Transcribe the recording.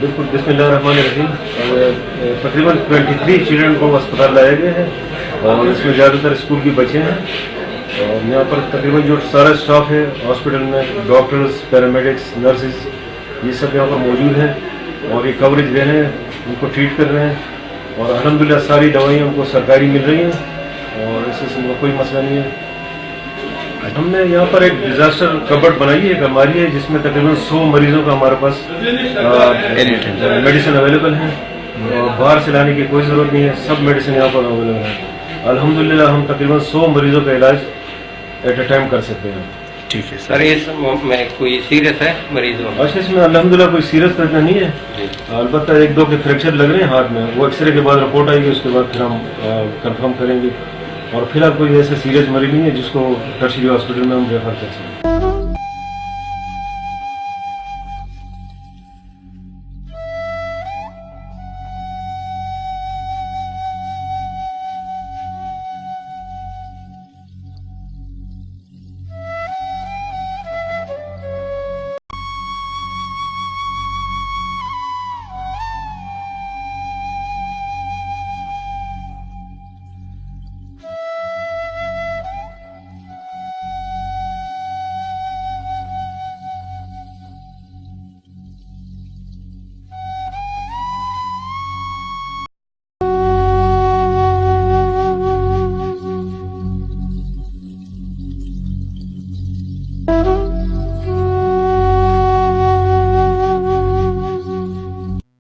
बिल्कुल बिस्मिल्लाहिर्रहमानिर्रहीम। तकरीबन 23 चिल्ड्रन को अस्पताल लाया गया है और इसमें ज़्यादातर स्कूल के बच्चे हैं। और यहाँ पर तकरीबन जो सारा स्टाफ है हॉस्पिटल में, डॉक्टर्स, पैरामेडिक्स, नर्सेज, ये सब यहाँ पर मौजूद हैं और ये कवरेज दे रहे हैं, उनको ट्रीट कर रहे हैं और अल्हम्दुलिल्लाह सारी दवाइयाँ उनको सरकारी मिल रही हैं और इससे कोई मसला नहीं है। हमने यहाँ पर एक डिजास्टर कबर्ड बनाई है, एक अलमारी है जिसमें तकरीबन 100 मरीजों का हमारे पास मेडिसिन अवेलेबल है और बाहर से लाने की कोई ज़रूरत नहीं है, सब मेडिसिन यहाँ पर अवेलेबल है। अल्हम्दुलिल्लाह हम तकरीबन 100 मरीजों का इलाज एट ए टाइम कर सकते हैं। ठीक है सर, इसमें कोई सीरियस है मरीजों? अच्छा, इसमें अल्हम्दुलिल्लाह कोई सीरियस तो नहीं है, अलबत्ता 1-2 के फ्रैक्चर लग रहे हैं हाथ में, वो एक्सरे के बाद रिपोर्ट आएगी, उसके बाद फिर हम कंफर्म करेंगे और फिलहाल कोई ऐसा सीरियस मरीज नहीं है जिसको टर्शियरी हॉस्पिटल में हम रेफर कर सकते हैं।